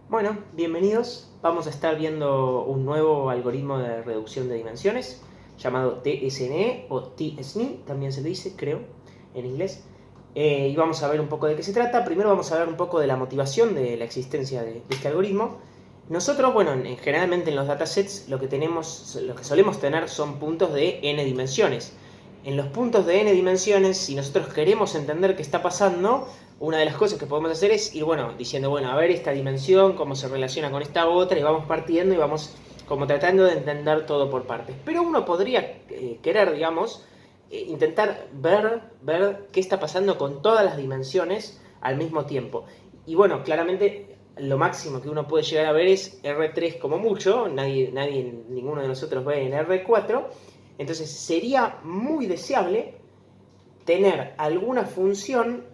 Bueno, bienvenidos. Vamos a estar viendo un nuevo algoritmo de reducción de dimensiones llamado TSNE o TSNE, también se le dice, creo, en inglés. Y vamos a ver un poco de qué se trata. Primero vamos a ver un poco de la motivación de la existencia de este algoritmo. Nosotros, bueno, generalmente en los datasets lo que solemos tener son puntos de n dimensiones. En los puntos de n dimensiones, si nosotros queremos entender qué está pasando, una de las cosas que podemos hacer es ir, diciendo, a ver esta dimensión, cómo se relaciona con esta otra, y vamos partiendo y vamos como tratando de entender todo por partes. Pero uno podría querer, intentar ver qué está pasando con todas las dimensiones al mismo tiempo. Y bueno, claramente lo máximo que uno puede llegar a ver es R3 como mucho, ninguno de nosotros ve en R4, entonces sería muy deseable tener alguna función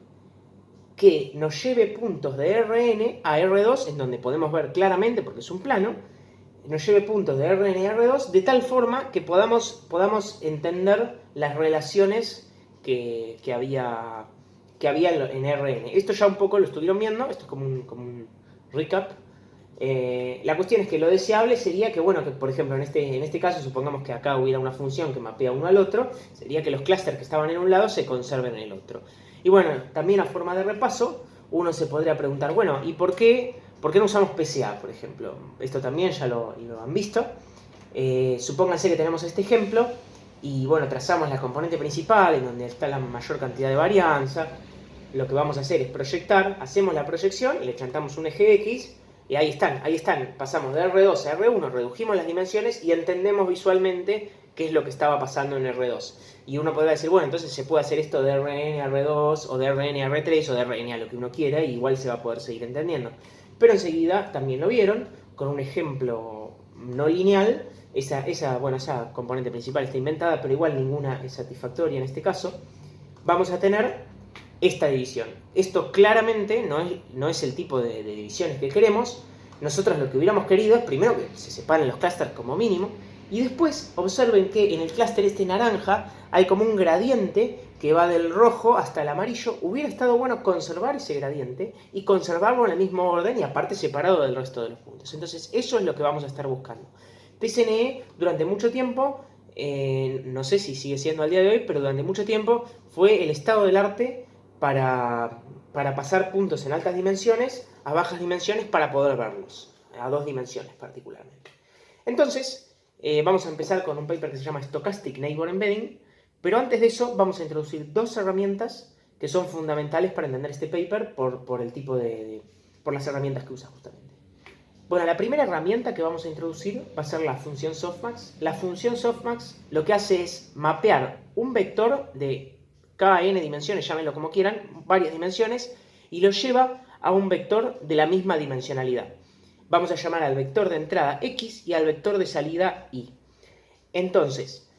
que nos lleve puntos de Rn a R2, en donde podemos ver claramente, porque es un plano, nos lleve puntos de Rn a R2, de tal forma que podamos entender las relaciones que había en Rn. Esto ya un poco lo estuvieron viendo, esto es como un recap. La cuestión es que lo deseable sería que, que por ejemplo en este caso, supongamos que acá hubiera una función que mapea uno al otro, sería que los clústeres que estaban en un lado se conserven en el otro. Y bueno, también a forma de repaso, uno se podría preguntar, ¿y por qué no usamos PCA, por ejemplo? Esto también ya lo han visto. Supónganse que tenemos este ejemplo y trazamos la componente principal en donde está la mayor cantidad de varianza. Lo que vamos a hacer es proyectar, hacemos la proyección, le chantamos un eje X y ahí están, pasamos de R2 a R1, redujimos las dimensiones y entendemos visualmente qué es lo que estaba pasando en R2. Y uno podría decir, entonces se puede hacer esto de Rn a R2, o de Rn a R3, o de Rn a lo que uno quiera, y igual se va a poder seguir entendiendo. Pero enseguida también lo vieron, con un ejemplo no lineal, esa componente principal está inventada, pero igual ninguna es satisfactoria en este caso. Vamos a tener esta división. Esto claramente no es el tipo de divisiones que queremos. Nosotros lo que hubiéramos querido es primero que se separen los clústeres como mínimo, y después observen que en el clúster este naranja hay como un gradiente que va del rojo hasta el amarillo. Hubiera estado bueno conservar ese gradiente y conservarlo en el mismo orden y aparte separado del resto de los puntos. Entonces eso es lo que vamos a estar buscando. TSNE durante mucho tiempo, no sé si sigue siendo al día de hoy, pero durante mucho tiempo fue el estado del arte para pasar puntos en altas dimensiones a bajas dimensiones para poder verlos, a dos dimensiones particularmente. Entonces, vamos a empezar con un paper que se llama Stochastic Neighbor Embedding, pero antes de eso vamos a introducir dos herramientas que son fundamentales para entender este paper por el tipo por las herramientas que usa justamente. Bueno, la primera herramienta que vamos a introducir va a ser la función softmax. La función softmax lo que hace es mapear un vector de cada n dimensiones, llámenlo como quieran, varias dimensiones, y lo lleva a un vector de la misma dimensionalidad. Vamos a llamar al vector de entrada x y al vector de salida y. Entonces,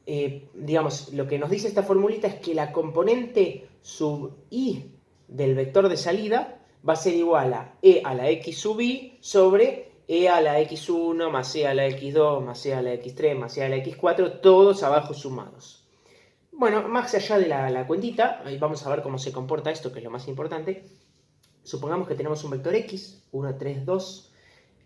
lo que nos dice esta formulita es que la componente sub i del vector de salida va a ser igual a e a la x sub i sobre e a la x1 más e a la x2 más e a la x3 más e a la x4, todos abajo sumados. Bueno, más allá de la cuentita, vamos a ver cómo se comporta esto, que es lo más importante. Supongamos que tenemos un vector x, 1, 3, 2,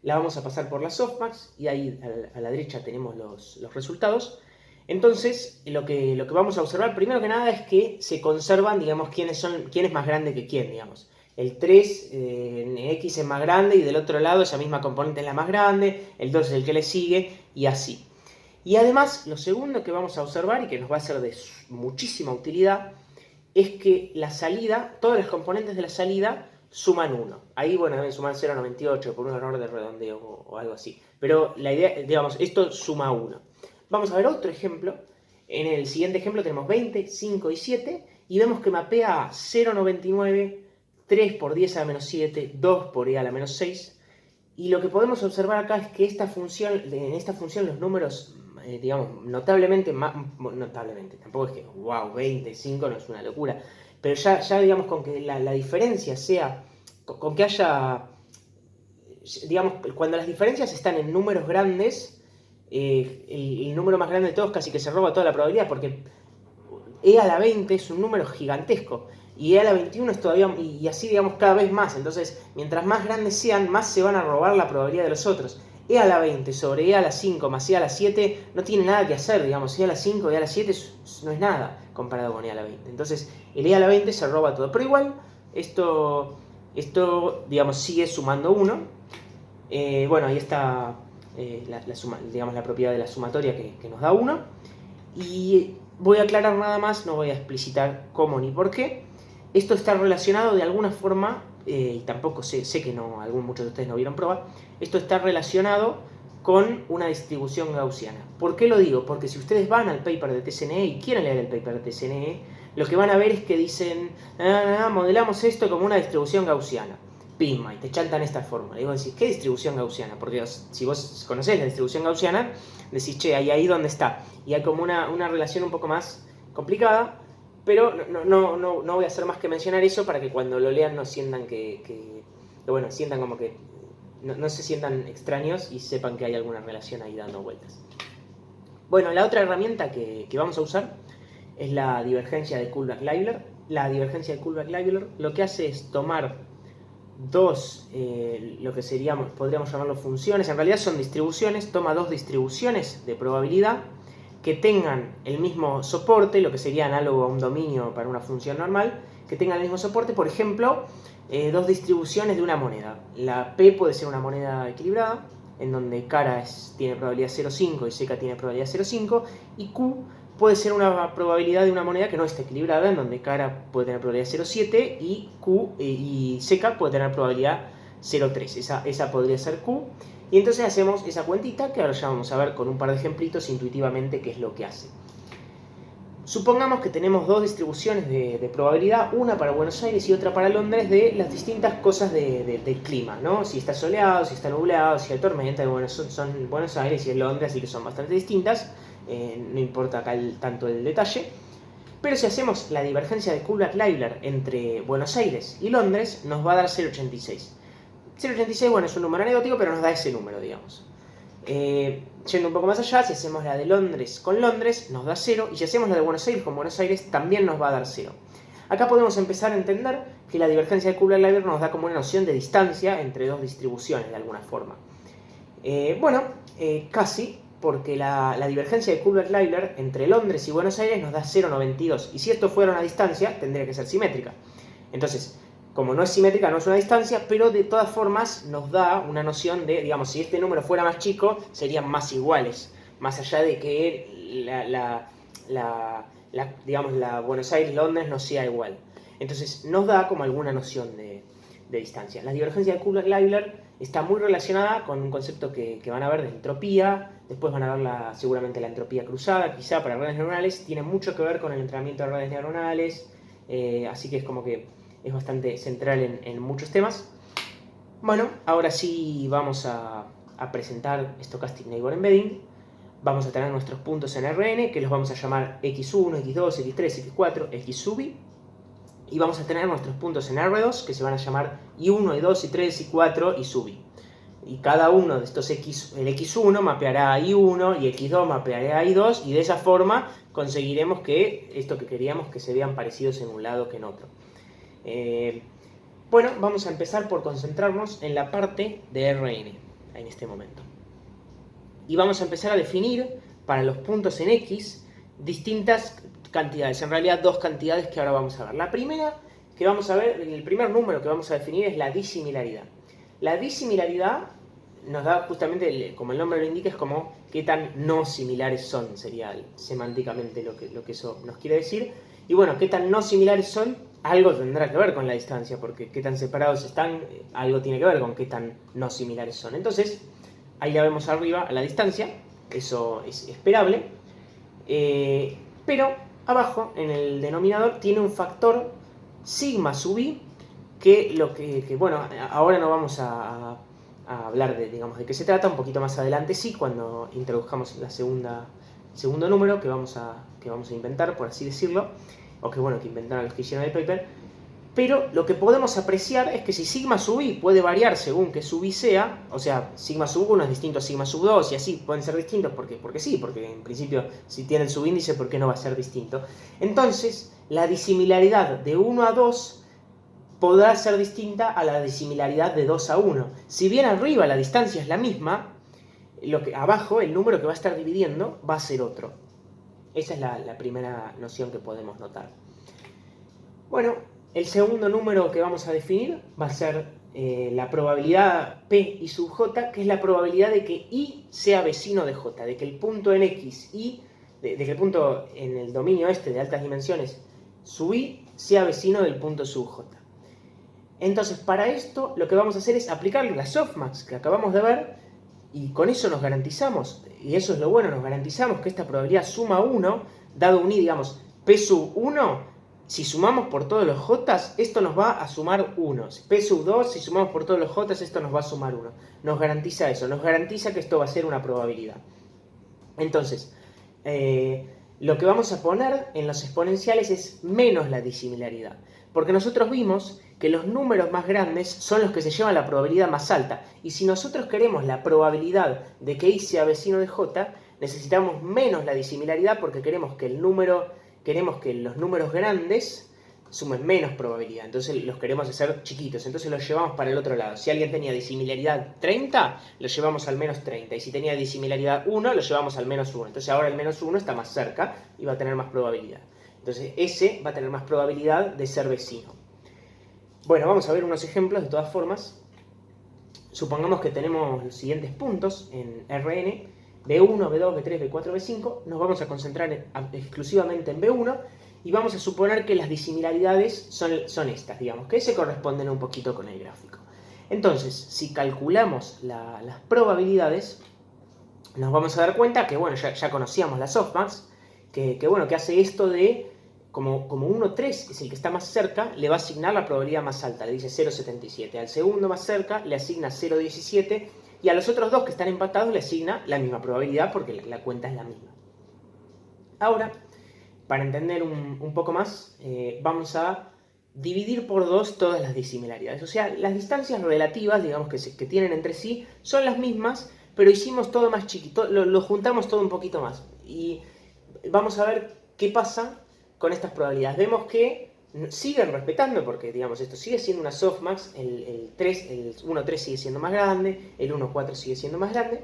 la vamos a pasar por la softmax y ahí a la derecha tenemos los resultados. Entonces, lo que vamos a observar primero que nada es que se conservan, quién es más grande que quién, El 3 en x es más grande y del otro lado esa misma componente es la más grande, el 2 es el que le sigue y así. Y además, lo segundo que vamos a observar y que nos va a ser de muchísima utilidad es que la salida, todas las componentes de la salida suman 1. Ahí, deben sumar 0,98 por un error de redondeo o algo así. Pero la idea, esto suma 1. Vamos a ver otro ejemplo. En el siguiente ejemplo tenemos 20, 5 y 7 y vemos que mapea 0,99, 3 por 10 a la menos 7, 2 por e a la menos 6. Y lo que podemos observar acá es que en esta función los números, notablemente, tampoco es que, 20, 5 no es una locura, pero ya con que la diferencia sea, con que haya, cuando las diferencias están en números grandes, el número más grande de todos casi que se roba toda la probabilidad, porque e a la 20 es un número gigantesco, y e a la 21 es todavía, y así digamos cada vez más. Entonces, mientras más grandes sean, más se van a robar la probabilidad de los otros. E a la 20 sobre e a la 5 más e a la 7 no tiene nada que hacer, digamos, e a la 5 y e a la 7 no es nada comparado con e a la 20. Entonces, el e a la 20 se roba todo, pero igual, esto digamos, sigue sumando 1. Bueno, ahí está la propiedad de la sumatoria que nos da 1. Y voy a aclarar nada más, no voy a explicitar cómo ni por qué. Esto está relacionado de alguna forma, y tampoco sé que no, muchos de ustedes no vieron prueba, esto está relacionado con una distribución gaussiana. ¿Por qué lo digo? Porque si ustedes van al paper de TSNE y quieren leer el paper de TSNE, lo que van a ver es que dicen, modelamos esto como una distribución gaussiana. Pimma, y te chantan esta forma. Y vos decís, ¿qué distribución gaussiana? Porque si vos conocés la distribución gaussiana, decís, che, ahí dónde está. Y hay como una relación un poco más complicada, pero no voy a hacer más que mencionar eso para que cuando lo lean no sientan sientan como que no se sientan extraños y sepan que hay alguna relación ahí dando vueltas. Bueno, la otra herramienta que vamos a usar es la divergencia de Kullback-Leibler. La divergencia de Kullback-Leibler lo que hace es tomar dos, lo que podríamos llamarlo funciones, en realidad son distribuciones, toma dos distribuciones de probabilidad que tengan el mismo soporte, lo que sería análogo a un dominio para una función normal, que tengan el mismo soporte, por ejemplo, dos distribuciones de una moneda. La P puede ser una moneda equilibrada, en donde cara tiene probabilidad 0,5 y seca tiene probabilidad 0,5, y Q puede ser una probabilidad de una moneda que no está equilibrada, en donde cara puede tener probabilidad 0,7 y Q y seca puede tener probabilidad 0,3. Esa podría ser Q. Y entonces hacemos esa cuentita que ahora ya vamos a ver con un par de ejemplitos intuitivamente qué es lo que hace. Supongamos que tenemos dos distribuciones de probabilidad, una para Buenos Aires y otra para Londres, de las distintas cosas del clima, ¿no? Si está soleado, si está nublado, si hay tormenta, bueno, son Buenos Aires y es Londres, así que son bastante distintas. No importa acá tanto el detalle, pero si hacemos la divergencia de Kullback-Leibler entre Buenos Aires y Londres, nos va a dar 0,86. 0,86, bueno, es un número anecdótico, pero nos da ese número, digamos. Yendo un poco más allá, si hacemos la de Londres con Londres, nos da 0, y si hacemos la de Buenos Aires con Buenos Aires, también nos va a dar 0. Acá podemos empezar a entender que la divergencia de Kullback-Leibler nos da como una noción de distancia entre dos distribuciones, de alguna forma. Casi, porque la divergencia de Kullback-Leibler entre Londres y Buenos Aires nos da 0,92. Y si esto fuera una distancia, tendría que ser simétrica. Entonces, como no es simétrica, no es una distancia, pero de todas formas nos da una noción de, digamos, si este número fuera más chico, serían más iguales. Más allá de que la Buenos Aires-Londres no sea igual. Entonces, nos da como alguna noción de distancia. La divergencia de Kullback-Leibler está muy relacionada con un concepto que van a ver de entropía. Después van a ver seguramente la entropía cruzada, quizá para redes neuronales. Tiene mucho que ver con el entrenamiento de redes neuronales, así que es como que es bastante central en muchos temas. Bueno, ahora sí vamos a presentar Stochastic Neighbor Embedding. Vamos a tener nuestros puntos en Rn, que los vamos a llamar x1, x2, x3, x4, x sub i. Y vamos a tener nuestros puntos en R2, que se van a llamar I1, I2, I3, I4 y sub i. Y cada uno de estos el x1 mapeará a I1 y x2 mapeará a I2, y de esa forma conseguiremos que esto que queríamos, que se vean parecidos en un lado que en otro. Bueno, vamos a empezar por concentrarnos en la parte de Rn en este momento. Y vamos a empezar a definir para los puntos en X distintas cantidades, en realidad dos cantidades que ahora vamos a ver. La primera que vamos a ver, el primer número que vamos a definir es la disimilaridad. La disimilaridad nos da justamente, como el nombre lo indica, es como qué tan no similares son, sería semánticamente lo que eso nos quiere decir. Y bueno, qué tan no similares son, algo tendrá que ver con la distancia, porque qué tan separados están, algo tiene que ver con qué tan no similares son. Entonces, ahí la vemos arriba a la distancia, eso es esperable, pero abajo en el denominador tiene un factor sigma sub i, bueno, ahora no vamos a hablar de qué se trata, un poquito más adelante sí, cuando introduzcamos el segundo número que vamos a inventar, por así decirlo, o que inventaron los que hicieron el paper. Pero lo que podemos apreciar es que si sigma sub i puede variar según que sub i sea, o sea, sigma sub 1 es distinto a sigma sub 2 y así pueden ser distintos porque sí, porque en principio si tiene el subíndice, ¿por qué no va a ser distinto? Entonces, la disimilaridad de 1 a 2 podrá ser distinta a la disimilaridad de 2 a 1. Si bien arriba la distancia es la misma, abajo el número que va a estar dividiendo va a ser otro. Esa es la primera noción que podemos notar. Bueno, el segundo número que vamos a definir va a ser la probabilidad P i sub j, que es la probabilidad de que i sea vecino de j, de que el punto en x, de que el punto en el dominio este de altas dimensiones sub i sea vecino del punto sub j. Entonces, para esto lo que vamos a hacer es aplicar la softmax que acabamos de ver y con eso nos garantizamos, y eso es lo bueno, nos garantizamos que esta probabilidad suma 1, dado un i, digamos, P sub 1, si sumamos por todos los j, esto nos va a sumar 1. P sub 2, si sumamos por todos los j, esto nos va a sumar 1. Nos garantiza eso, nos garantiza que esto va a ser una probabilidad. Entonces, lo que vamos a poner en los exponenciales es menos la disimilaridad. Porque nosotros vimos que los números más grandes son los que se llevan la probabilidad más alta. Y si nosotros queremos la probabilidad de que i sea vecino de j, necesitamos menos la disimilaridad porque queremos que los números grandes sumen menos probabilidad. Entonces los queremos hacer chiquitos. Entonces los llevamos para el otro lado. Si alguien tenía disimilaridad 30, lo llevamos al menos 30. Y si tenía disimilaridad 1, lo llevamos al menos 1. Entonces ahora el menos 1 está más cerca y va a tener más probabilidad. Entonces ese va a tener más probabilidad de ser vecino. Bueno, vamos a ver unos ejemplos de todas formas. Supongamos que tenemos los siguientes puntos en Rn. B1, B2, B3, B4, B5. Nos vamos a concentrar exclusivamente en B1 y vamos a suponer que las disimilaridades son estas, digamos, que se corresponden un poquito con el gráfico. Entonces, si calculamos las probabilidades, nos vamos a dar cuenta que, bueno, ya conocíamos la softmax, que hace esto de, como 1, 3 es el que está más cerca, le va a asignar la probabilidad más alta, le dice 0,77. Al segundo más cerca le asigna 0,17 y a los otros dos que están empatados le asigna la misma probabilidad porque la cuenta es la misma. Ahora, para entender un poco más, vamos a dividir por 2 todas las disimilaridades. O sea, las distancias relativas, digamos, que tienen entre sí, son las mismas, pero hicimos todo más chiquito, lo juntamos todo un poquito más. Y vamos a ver qué pasa con estas probabilidades. Vemos que siguen respetando, porque digamos esto sigue siendo una softmax, el 1,3 sigue siendo más grande, el 1,4 sigue siendo más grande.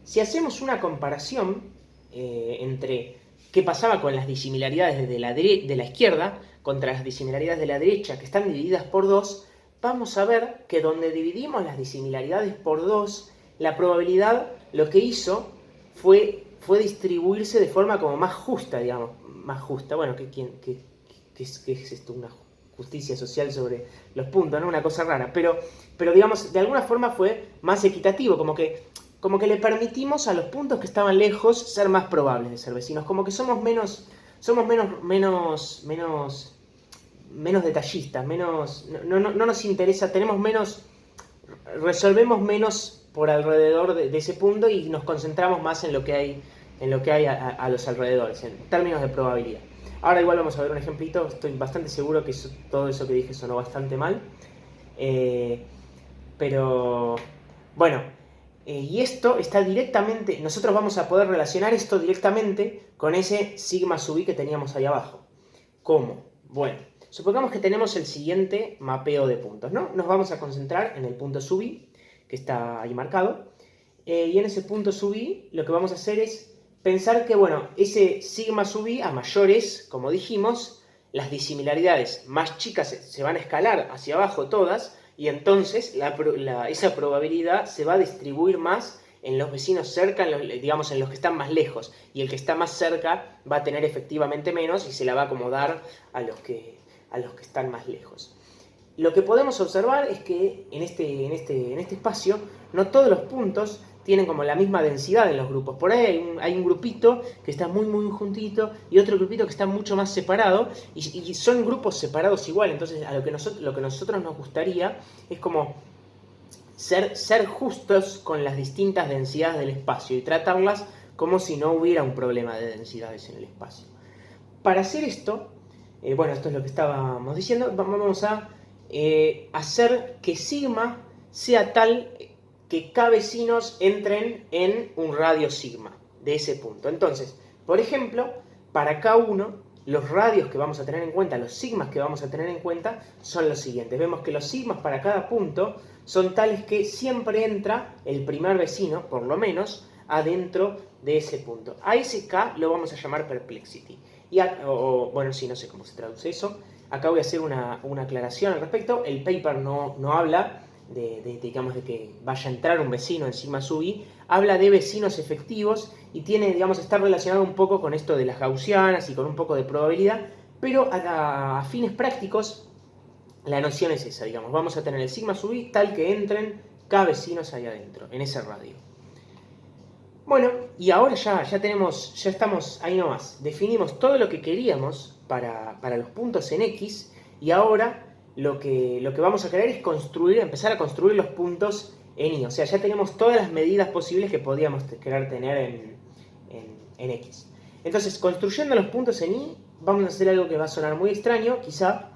Si hacemos una comparación entre qué pasaba con las disimilaridades de la izquierda contra las disimilaridades de la derecha, que están divididas por 2, vamos a ver que donde dividimos las disimilaridades por 2, la probabilidad lo que hizo fue distribuirse de forma como más justa, digamos, más justa. Bueno, ¿qué es esto? Una justicia social sobre los puntos, ¿no? Una cosa rara. Pero digamos, de alguna forma fue más equitativo, como que le permitimos a los puntos que estaban lejos ser más probables de ser vecinos. Como que somos menos detallistas, no nos interesa, resolvemos menos por alrededor de ese punto y nos concentramos más en lo que hay a los alrededores, en términos de probabilidad. Ahora igual vamos a ver un ejemplito, estoy bastante seguro que todo eso que dije sonó bastante mal. Pero bueno, y esto está directamente, nosotros vamos a poder relacionar esto directamente con ese sigma sub i que teníamos ahí abajo. ¿Cómo? Bueno, supongamos que tenemos el siguiente mapeo de puntos, ¿no? Nos vamos a concentrar en el punto sub i, que está ahí marcado, y en ese punto sub i lo que vamos a hacer es pensar que, bueno, ese sigma sub i a mayores, como dijimos, las disimilaridades más chicas se van a escalar hacia abajo todas, y entonces esa probabilidad se va a distribuir más en los vecinos cerca, digamos en los que están más lejos, y el que está más cerca va a tener efectivamente menos y se la va a acomodar a los que están más lejos. Lo que podemos observar es que en este espacio no todos los puntos tienen como la misma densidad en los grupos. Por ahí hay un grupito que está muy muy juntito y otro grupito que está mucho más separado y son grupos separados igual. Entonces a lo que nosotros nos gustaría es como ser justos con las distintas densidades del espacio y tratarlas como si no hubiera un problema de densidades en el espacio. Para hacer esto bueno, esto es lo que estábamos diciendo, vamos a hacer que sigma sea tal que K vecinos entren en un radio sigma de ese punto. Entonces, por ejemplo, para K1, los radios que vamos a tener en cuenta, los sigmas que vamos a tener en cuenta, son los siguientes. Vemos que los sigmas para cada punto son tales que siempre entra el primer vecino, por lo menos, adentro de ese punto. A ese K lo vamos a llamar perplexity. Y bueno, sí, no sé cómo se traduce eso. Acá voy a hacer una aclaración al respecto. El paper no habla digamos, de que vaya a entrar un vecino en sigma sub i, habla de vecinos efectivos y tiene, digamos, está relacionado un poco con esto de las gaussianas y con un poco de probabilidad, pero a fines prácticos la noción es esa, digamos, vamos a tener el sigma sub i tal que entren K vecinos ahí adentro, en ese radio. Bueno, y ahora ya estamos ahí nomás, definimos todo lo que queríamos para los puntos en X y ahora lo que vamos a querer es empezar a construir los puntos en Y. O sea, ya tenemos todas las medidas posibles que podíamos querer tener en X. Entonces, construyendo los puntos en Y, vamos a hacer algo que va a sonar muy extraño, quizá,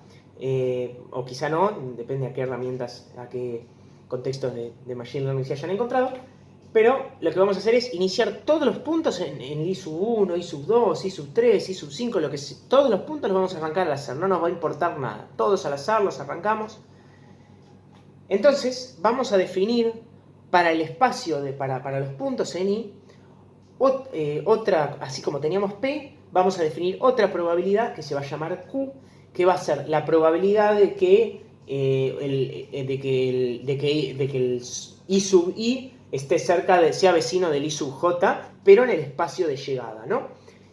o quizá no, depende a qué herramientas, a qué contextos de Machine Learning se hayan encontrado. Pero lo que vamos a hacer es iniciar todos los puntos en I sub 1, I sub 2, I sub 3, I sub 5, todos los puntos los vamos a arrancar al azar, no nos va a importar nada. Todos al azar los arrancamos. Entonces vamos a definir para el espacio, para los puntos en I, otra, así como teníamos P, vamos a definir otra probabilidad que se va a llamar Q, que va a ser la probabilidad de que el I sub I esté cerca sea vecino del I sub J, pero en el espacio de llegada, ¿no?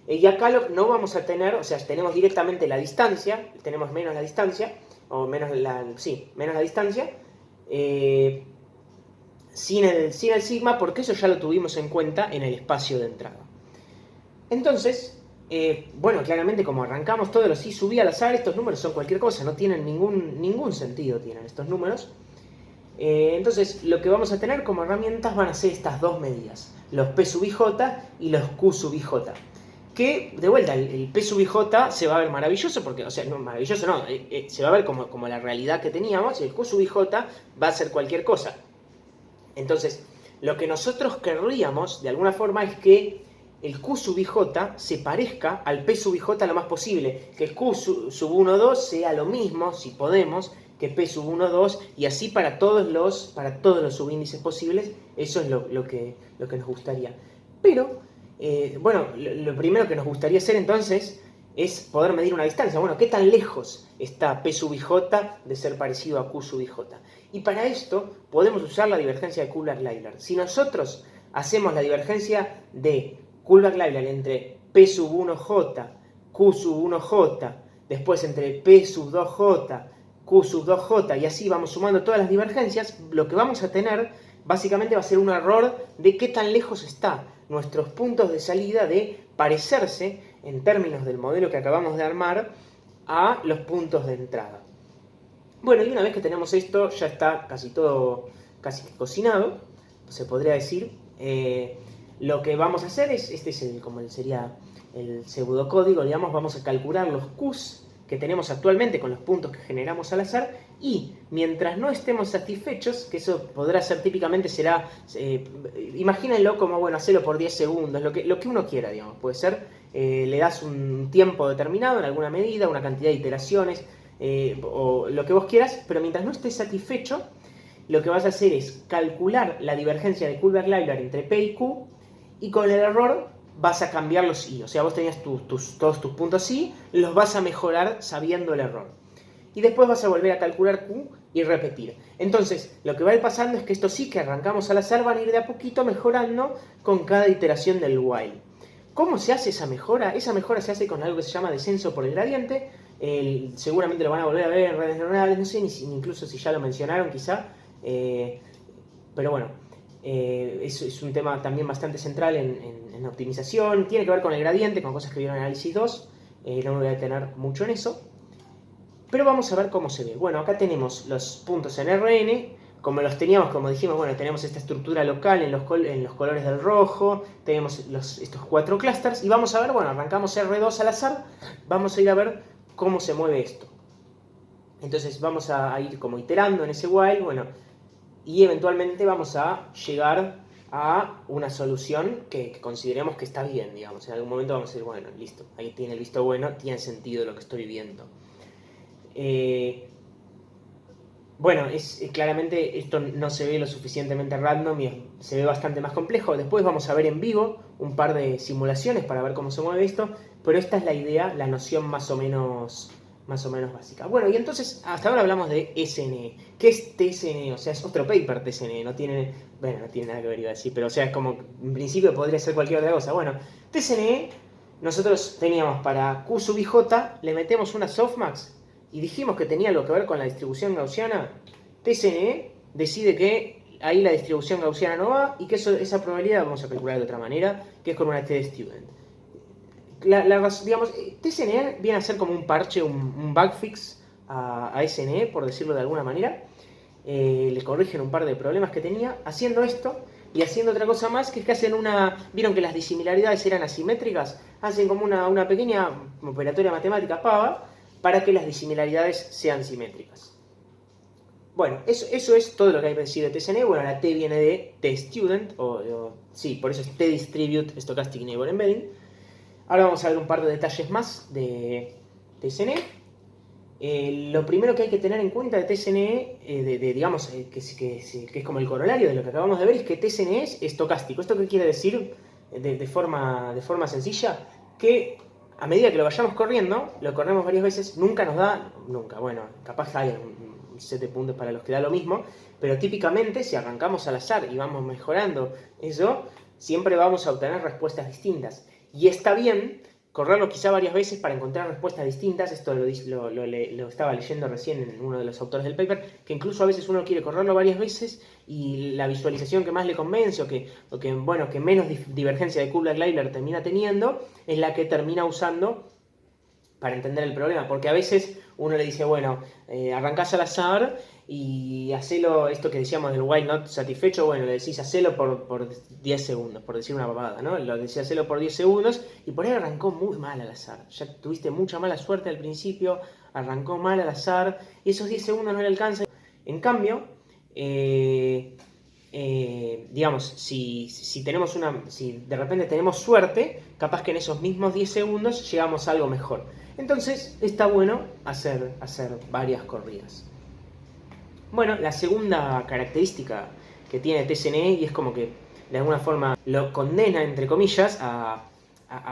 Y acá no vamos a tener, o sea, tenemos directamente la distancia, tenemos menos la distancia, o menos la distancia, sin el sigma, porque eso ya lo tuvimos en cuenta en el espacio de entrada. Entonces, bueno, claramente como arrancamos todos los I sub I al azar, estos números son cualquier cosa, no tienen ningún sentido tienen estos números. Entonces, lo que vamos a tener como herramientas van a ser estas dos medidas, los P sub IJ y los Q sub IJ. Que, de vuelta, el P sub IJ se va a ver maravilloso, porque, o sea, no, maravilloso no, se va a ver como la realidad que teníamos, y el Q sub IJ va a ser cualquier cosa. Entonces, lo que nosotros querríamos, de alguna forma, es que el Q sub IJ se parezca al P sub IJ lo más posible, que el Q sub 1, 2 sea lo mismo, si podemos, que P sub 1, 2, y así para todos los subíndices posibles. Eso es lo que nos gustaría. Pero, bueno, lo primero que nos gustaría hacer entonces es poder medir una distancia. Bueno, ¿qué tan lejos está P sub IJ de ser parecido a Q sub IJ? Y para esto podemos usar la divergencia de Kullback-Leibler. Si nosotros hacemos la divergencia de Kullback-Leibler entre P sub 1J, Q sub 1J, después entre P sub 2J, Q sub 2J, y así vamos sumando todas las divergencias, lo que vamos a tener básicamente va a ser un error de qué tan lejos está nuestros puntos de salida de parecerse, en términos del modelo que acabamos de armar, a los puntos de entrada. Bueno, y una vez que tenemos esto, ya está casi todo cocinado, se podría decir. Lo que vamos a hacer es, sería el pseudocódigo, digamos, vamos a calcular los Qs que tenemos actualmente con los puntos que generamos al azar, y mientras no estemos satisfechos, que eso podrá ser típicamente, será, imagínenlo como, bueno, hacerlo por 10 segundos, lo que uno quiera, digamos, puede ser, le das un tiempo determinado en alguna medida, una cantidad de iteraciones, o lo que vos quieras, pero mientras no estés satisfecho, lo que vas a hacer es calcular la divergencia de Kullback-Leibler entre P y Q, y con el error vas a cambiar los I. O sea, vos tenías todos tus puntos I, los vas a mejorar sabiendo el error. Y después vas a volver a calcular Q y repetir. Entonces, lo que va a ir pasando es que estos I que arrancamos al azar van a ir de a poquito mejorando con cada iteración del while. ¿Cómo se hace esa mejora? Esa mejora se hace con algo que se llama descenso por el gradiente. Seguramente lo van a volver a ver en redes neuronales, no sé ni incluso si ya lo mencionaron quizá. Pero bueno, es un tema también bastante central en optimización. Tiene que ver con el gradiente, con cosas que vieron en análisis 2. No me voy a detener mucho en eso. Pero vamos a ver cómo se ve. Bueno, acá tenemos los puntos en RN. Como los teníamos, como dijimos, bueno, tenemos esta estructura local en los colores del rojo. Tenemos estos 4 clusters. Y vamos a ver, bueno, arrancamos R2 al azar. Vamos a ir a ver cómo se mueve esto. Entonces vamos a ir como iterando en ese while, bueno, y eventualmente vamos a llegar a una solución que consideremos que está bien, digamos. En algún momento vamos a decir, bueno, listo, ahí tiene el visto bueno, tiene sentido lo que estoy viendo. Bueno, claramente esto no se ve lo suficientemente random y se ve bastante más complejo. Después vamos a ver en vivo un par de simulaciones para ver cómo se mueve esto, pero esta es la idea, la noción más o menos básica. Bueno, y entonces hasta ahora hablamos de SNE. ¿Qué es TSNE? O sea, es otro paper TSNE, no tiene nada que ver, iba a decir, pero o sea, es como, en principio podría ser cualquier otra cosa. Bueno, TSNE, nosotros teníamos para Q sub IJ, le metemos una softmax y dijimos que tenía algo que ver con la distribución gaussiana. TSNE decide que ahí la distribución gaussiana no va y que esa probabilidad vamos a calcular de otra manera, que es con una T-student. Digamos, TSNE viene a ser como un parche, un bug fix a SNE, por decirlo de alguna manera. Le corrigen un par de problemas que tenía haciendo esto y haciendo otra cosa más, que es que hacen vieron que las disimilaridades eran asimétricas, hacen como una pequeña operatoria matemática pava para que las disimilaridades sean simétricas. Bueno, eso es todo lo que hay que decir de TSNE. Bueno, la T viene de T-student, sí, por eso es T-distribute stochastic neighbor embedding. Ahora vamos a ver un par de detalles más de TSNE. Lo primero que hay que tener en cuenta de TSNE, digamos, que es como el corolario de lo que acabamos de ver, es que TSNE es estocástico. ¿Esto qué quiere decir de forma sencilla? Que a medida que lo vayamos corriendo, lo corremos varias veces, nunca nos da, bueno, capaz hay un set de puntos para los que da lo mismo, pero típicamente si arrancamos al azar y vamos mejorando eso, siempre vamos a obtener respuestas distintas. Y está bien correrlo quizá varias veces para encontrar respuestas distintas. Esto lo estaba leyendo recién en uno de los autores del paper, que incluso a veces uno quiere correrlo varias veces y la visualización que más le convence o que menos divergencia de Kullback-Leibler termina teniendo es la que termina usando para entender el problema, porque a veces uno le dice, bueno, arrancás al azar y hacelo, esto que decíamos del while not satisfecho, bueno, le decís hacelo por 10 segundos, por decir una babada, ¿no? Lo decía hacelo por 10 segundos y por ahí arrancó muy mal al azar. Ya tuviste mucha mala suerte al principio, arrancó mal al azar y esos 10 segundos no le alcanzan. En cambio, digamos, si de repente tenemos suerte, capaz que en esos mismos 10 segundos llegamos a algo mejor. Entonces está bueno hacer varias corridas. Bueno, la segunda característica que tiene TSNE, y es como que de alguna forma lo condena, entre comillas, a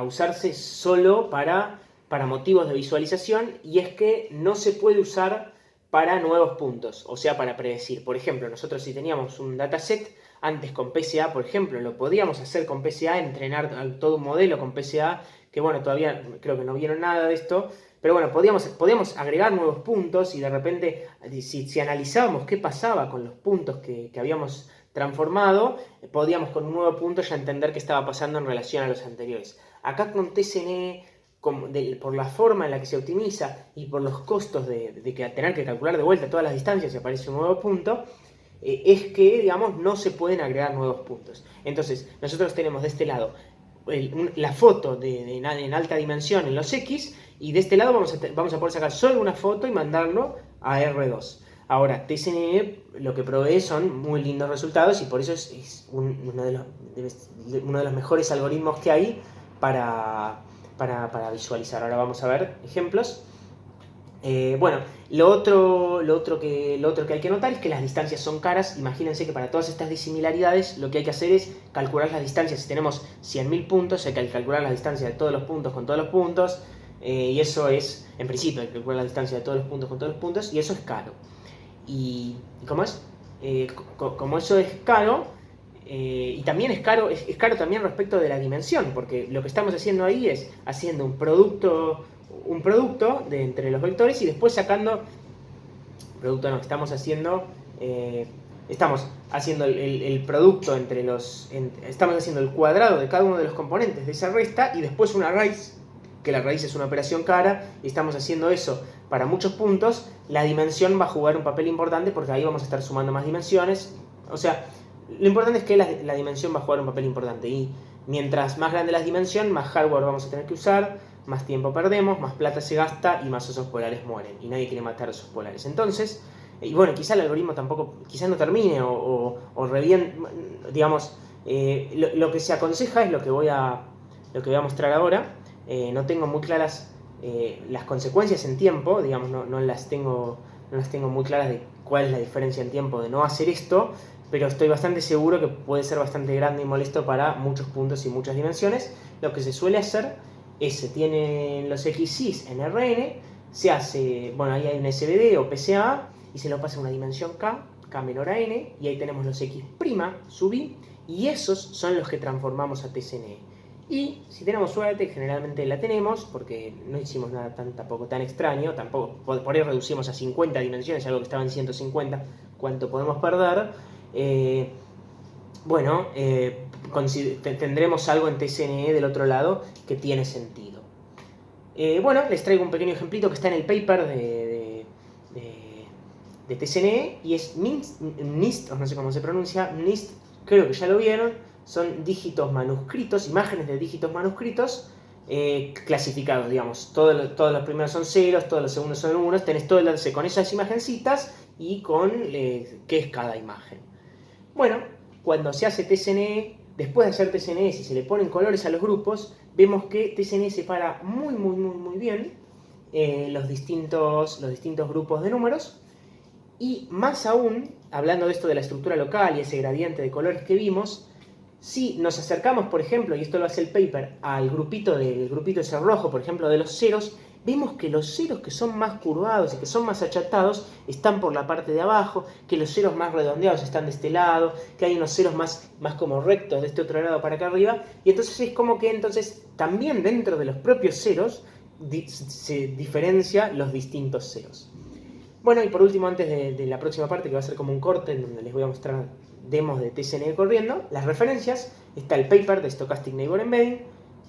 usarse solo para motivos de visualización, y es que no se puede usar para nuevos puntos, o sea, para predecir. Por ejemplo, nosotros si teníamos un dataset antes con PSA, por ejemplo, lo podíamos hacer con PSA, entrenar todo un modelo con PSA, que bueno, todavía creo que no vieron nada de esto, pero bueno, podíamos agregar nuevos puntos y de repente, si analizábamos qué pasaba con los puntos que habíamos transformado, podíamos con un nuevo punto ya entender qué estaba pasando en relación a los anteriores. Acá con TSNE, por la forma en la que se optimiza y por los costos de tener que calcular de vuelta todas las distancias si aparece un nuevo punto, es que, digamos, no se pueden agregar nuevos puntos. Entonces, nosotros tenemos de este lado la foto en alta dimensión en los X, y de este lado vamos a poder sacar solo una foto y mandarlo a R2. Ahora, TSNE lo que provee son muy lindos resultados y por eso es uno de los mejores algoritmos que hay para visualizar. Ahora vamos a ver ejemplos. Bueno, lo otro que hay que notar es que las distancias son caras. Imagínense que para todas estas disimilaridades lo que hay que hacer es calcular las distancias. Si tenemos 100.000 puntos, hay que calcular la distancia de todos los puntos con todos los puntos. Y eso es, en principio, hay que calcular la distancia de todos los puntos con todos los puntos. Y eso es caro. ¿Y cómo es? Como eso es caro, y también es caro también respecto de la dimensión, porque lo que estamos haciendo ahí es haciendo un producto de entre los vectores y después sacando estamos haciendo el producto entre estamos haciendo el cuadrado de cada uno de los componentes de esa resta y después una raíz, que la raíz es una operación cara, y estamos haciendo eso para muchos puntos. La dimensión va a jugar un papel importante porque ahí vamos a estar sumando más dimensiones. O sea, lo importante es que la dimensión va a jugar un papel importante, y mientras más grande la dimensión, más hardware vamos a tener que usar, más tiempo perdemos, más plata se gasta y más osos polares mueren. Y nadie quiere matar osos polares. Entonces, y bueno, quizá el algoritmo tampoco, quizás no termine o digamos, lo que se aconseja es lo que voy a mostrar ahora. No tengo muy claras las consecuencias en tiempo, digamos, no las tengo muy claras de cuál es la diferencia en tiempo de no hacer esto, pero estoy bastante seguro que puede ser bastante grande y molesto para muchos puntos y muchas dimensiones. Lo que se suele hacer es, se tienen los XYs en Rn, se hace, bueno, ahí hay un SVD o PCA, y se lo pasa a una dimensión K menor a n, y ahí tenemos los X' sub i, y esos son los que transformamos a TSNE. Y si tenemos suerte, generalmente la tenemos, porque no hicimos nada tampoco tan extraño, tampoco, por ahí reducimos a 50 dimensiones, algo que estaba en 150, ¿cuánto podemos perder? Tendremos algo en TSNE del otro lado que tiene sentido. Bueno, les traigo un pequeño ejemplito que está en el paper de TSNE, y es MNIST, no sé cómo se pronuncia, MNIST, creo que ya lo vieron, son dígitos manuscritos, imágenes de dígitos manuscritos clasificados, digamos. Todos los primeros son ceros, todos los segundos son unos, tenés todo el enlace con esas imagencitas y con qué es cada imagen. Bueno, cuando se hace TSNE, después de hacer TSNE, si se le ponen colores a los grupos, vemos que TSNE separa muy bien los distintos grupos de números. Y más aún, hablando de esto de la estructura local y ese gradiente de colores que vimos, si nos acercamos, por ejemplo, y esto lo hace el paper, al grupito ese rojo, por ejemplo, de los ceros, vemos que los ceros que son más curvados y que son más achatados están por la parte de abajo, que los ceros más redondeados están de este lado, que hay unos ceros más como rectos de este otro lado para acá arriba, y entonces es como que también dentro de los propios ceros se diferencia los distintos ceros. Bueno, y por último, antes de la próxima parte, que va a ser como un corte en donde les voy a mostrar demos de TSNE corriendo, las referencias, está el paper de Stochastic Neighbor Embedding,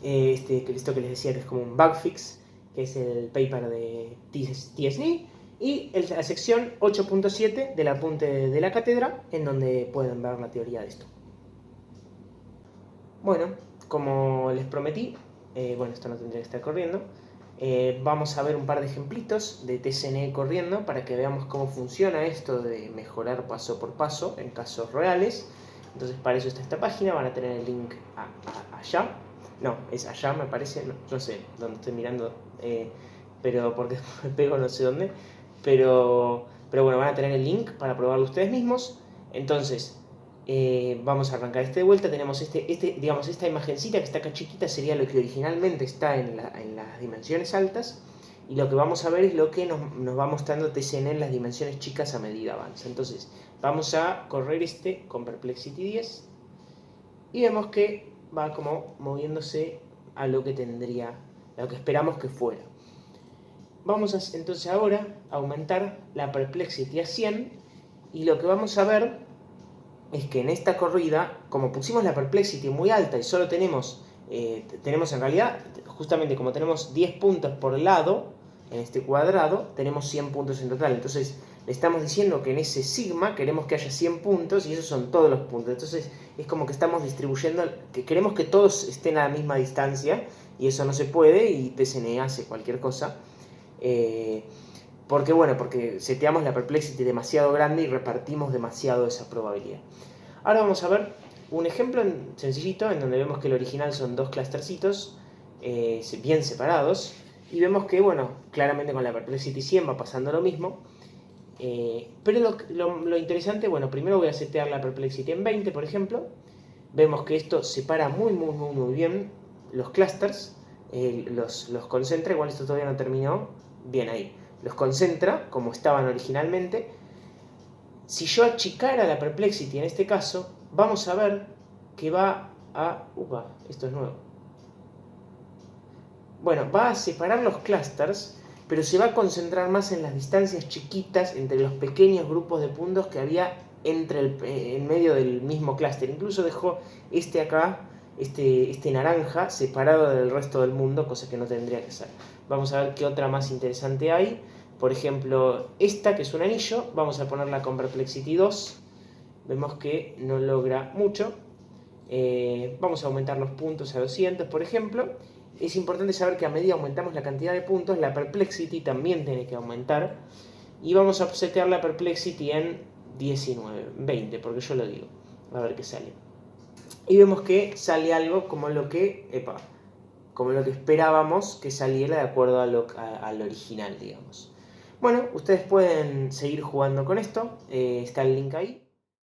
esto que les decía que es como un bug fix, que es el paper de TSNE, y la sección 8.7 del apunte de la cátedra, en donde pueden ver la teoría de esto. Bueno, como les prometí, esto no tendría que estar corriendo, vamos a ver un par de ejemplitos de TSNE corriendo para que veamos cómo funciona esto de mejorar paso por paso en casos reales. Entonces para eso está esta página, van a tener el link allá. No, es allá me parece, no sé dónde estoy mirando, pero porque me pego no sé dónde. Pero bueno, van a tener el link para probarlo ustedes mismos. Entonces, vamos a arrancar de vuelta. Tenemos digamos, esta imagencita que está acá chiquita sería lo que originalmente está en las dimensiones altas, y lo que vamos a ver es lo que nos va mostrando TSNE en las dimensiones chicas a medida avanza. Entonces vamos a correr con Perplexity 10 y vemos que va como moviéndose a lo que esperamos que fuera. Vamos entonces ahora a aumentar la Perplexity a 100, y lo que vamos a ver es que en esta corrida, como pusimos la Perplexity muy alta y solo tenemos en realidad, justamente como tenemos 10 puntos por lado, en este cuadrado, tenemos 100 puntos en total. Entonces, le estamos diciendo que en ese sigma queremos que haya 100 puntos, y esos son todos los puntos. Entonces, es como que estamos distribuyendo, que queremos que todos estén a la misma distancia, y eso no se puede, y TSNE hace cualquier cosa. Porque seteamos la Perplexity demasiado grande y repartimos demasiado esa probabilidad. Ahora vamos a ver un ejemplo sencillito en donde vemos que el original son dos clustercitos bien separados, y vemos que, claramente con la Perplexity 100 va pasando lo mismo. Pero lo interesante, primero voy a setear la Perplexity en 20, por ejemplo. Vemos que esto separa muy bien los clusters, los concentra. Igual esto todavía no terminó bien ahí. Los concentra como estaban originalmente. Si yo achicara la Perplexity en este caso, vamos a ver que va a... esto es nuevo. Va a separar los clusters, pero se va a concentrar más en las distancias chiquitas entre los pequeños grupos de puntos que había en medio del mismo clúster. Incluso dejó acá, este naranja, separado del resto del mundo, cosa que no tendría que ser. Vamos a ver qué otra más interesante hay. Por ejemplo, esta que es un anillo, vamos a ponerla con Perplexity 2. Vemos que no logra mucho. Vamos a aumentar los puntos a 200, por ejemplo. es importante saber que a medida que aumentamos la cantidad de puntos, la perplexity también tiene que aumentar. Y vamos a setear la perplexity en 19, 20, porque yo lo digo. A ver qué sale. Y vemos que sale algo como lo que esperábamos que saliera de acuerdo al original, digamos. Bueno, ustedes pueden seguir jugando con esto. Está el link ahí.